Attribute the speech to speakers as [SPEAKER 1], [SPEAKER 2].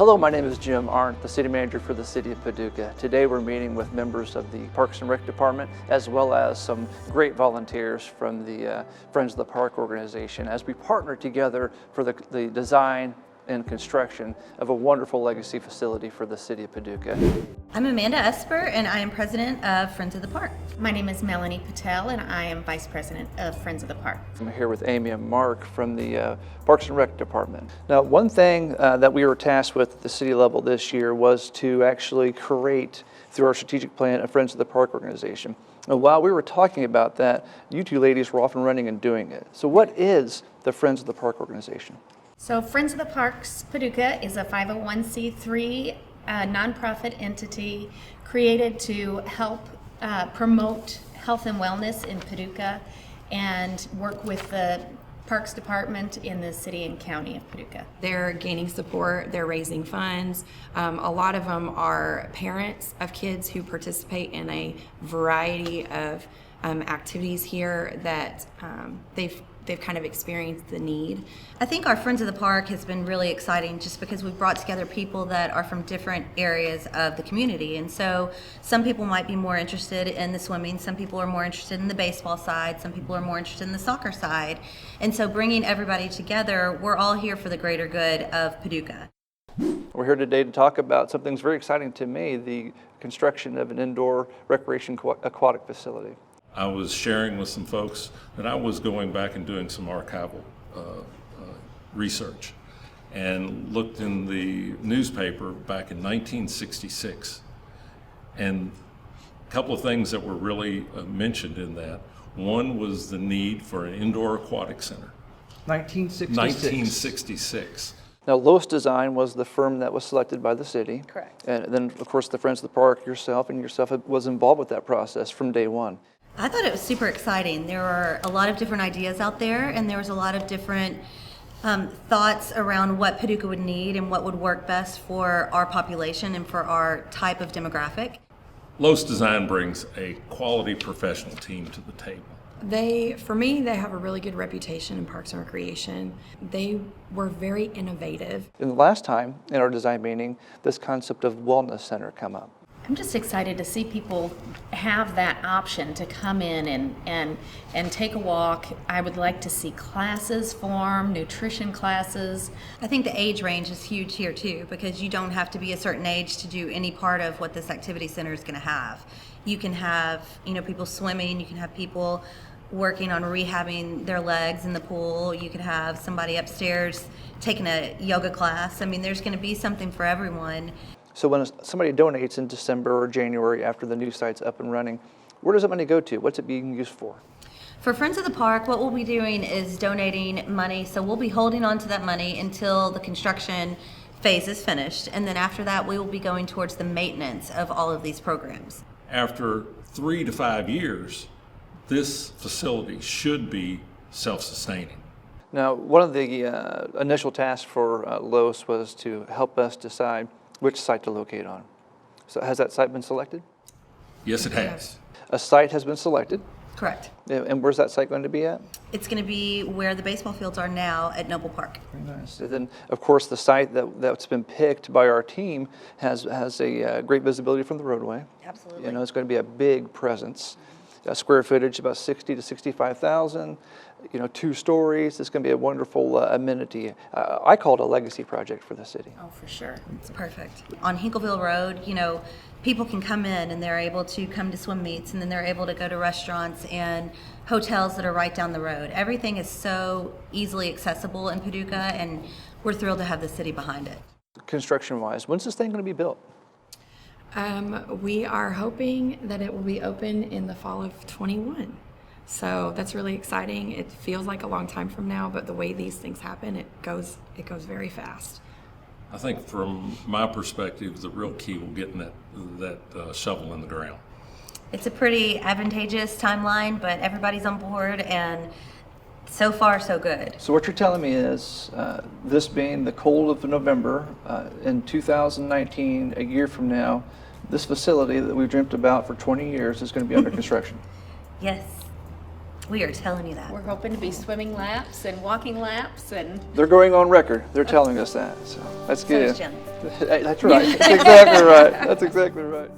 [SPEAKER 1] Hello, my name is Jim Arndt, the City Manager for the City of Paducah. Today we're meeting with members of the Parks and Rec Department as well as some great volunteers from the Friends of the Park organization as we partner together for the design and construction of a wonderful legacy facility for the City of Paducah.
[SPEAKER 2] I'm Amanda Esper and I am President of Friends of the Park.
[SPEAKER 3] My name is Melanie Patel and I am Vice President of Friends of the Park.
[SPEAKER 1] I'm here with Amy and Mark from the Parks and Rec Department. Now, one thing that we were tasked with at the city level this year was to actually create, through our strategic plan, a Friends of the Park organization. And while we were talking about that, you two ladies were off and running and doing it. So what is the Friends of the Park organization?
[SPEAKER 3] So Friends of the Parks Paducah is a 501c3 nonprofit entity created to help promote health and wellness in Paducah and work with the Parks Department in the city and county of Paducah.
[SPEAKER 4] They're gaining support, they're raising funds. A lot of them are parents of kids who participate in a variety of activities here that they've kind of experienced the need.
[SPEAKER 2] I think our Friends of the Park has been really exciting just because we've brought together people that are from different areas of the community. And so some people might be more interested in the swimming, some people are more interested in the baseball side, some people are more interested in the soccer side. And so bringing everybody together, we're all here for the greater good of Paducah.
[SPEAKER 1] We're here today to talk about something that's very exciting to me, the construction of an indoor recreation aquatic facility.
[SPEAKER 5] I was sharing with some folks that I was going back and doing some archival research and looked in the newspaper back in 1966. And a couple of things that were really mentioned in that. One was the need for an indoor aquatic center.
[SPEAKER 6] 1966.
[SPEAKER 5] 1966.
[SPEAKER 1] Now, Lois Design was the firm that was selected by the city.
[SPEAKER 2] Correct.
[SPEAKER 1] And then, of course, the Friends of the Park, yourself was involved with that process from day one.
[SPEAKER 2] I thought it was super exciting. There were a lot of different ideas out there, and there was a lot of different thoughts around what Paducah would need and what would work best for our population and for our type of demographic.
[SPEAKER 5] Lowe's Design brings a quality professional team to the table.
[SPEAKER 4] For me, they have a really good reputation in Parks and Recreation. They were very innovative.
[SPEAKER 1] And the last time in our design meeting, this concept of wellness center come up.
[SPEAKER 3] I'm just excited to see people have that option to come in and take a walk. I would like to see classes form, nutrition classes.
[SPEAKER 2] I think the age range is huge here too, because you don't have to be a certain age to do any part of what this activity center is going to have. You can have, people swimming, you can have people working on rehabbing their legs in the pool, you could have somebody upstairs taking a yoga class. I mean, there's going to be something for everyone.
[SPEAKER 1] So when somebody donates in December or January after the new site's up and running, where does that money go to? What's it being used for?
[SPEAKER 2] For Friends of the Park, what we'll be doing is donating money. So we'll be holding on to that money until the construction phase is finished. And then after that, we will be going towards the maintenance of all of these programs.
[SPEAKER 5] After 3 to 5 years, this facility should be self-sustaining.
[SPEAKER 1] Now, one of the initial tasks for Lois was to help us decide which site to locate on. So has that site been selected?
[SPEAKER 5] Yes, it has.
[SPEAKER 1] A site has been selected.
[SPEAKER 2] Correct.
[SPEAKER 1] And where's that site going to be at?
[SPEAKER 2] It's going to be where the baseball fields are now at Noble Park.
[SPEAKER 1] Very nice. And then, of course, the site that's been picked by our team has a great visibility from the roadway.
[SPEAKER 2] Absolutely.
[SPEAKER 1] It's going to be a big presence. Square footage about 60 to 65,000. 2 stories. It's going to be a wonderful amenity. I call it a legacy project for the city.
[SPEAKER 3] Oh, for sure.
[SPEAKER 2] It's perfect. On Hinkleville Road, people can come in and they're able to come to swim meets, and then they're able to go to restaurants and hotels that are right down the road. Everything is so easily accessible in Paducah, and we're thrilled to have the city behind it.
[SPEAKER 1] Construction-wise, when's this thing going to be built?
[SPEAKER 4] We are hoping that it will be open in the fall of 21. So that's really exciting. It feels like a long time from now, but the way these things happen, it goes very fast.
[SPEAKER 5] I think from my perspective, the real key will get in that shovel in the ground.
[SPEAKER 2] It's a pretty advantageous timeline, but everybody's on board, and so far, so good.
[SPEAKER 1] So what you're telling me is, this being the cold of November, in 2019, a year from now, this facility that we've dreamt about for 20 years is going to be under construction.
[SPEAKER 2] Yes. We are telling you that.
[SPEAKER 3] We're hoping to be swimming laps and walking laps and
[SPEAKER 1] They're going on record. They're telling us that, so that's
[SPEAKER 2] So
[SPEAKER 1] good.
[SPEAKER 2] is Jen.
[SPEAKER 1] That's right. That's exactly right. That's exactly right.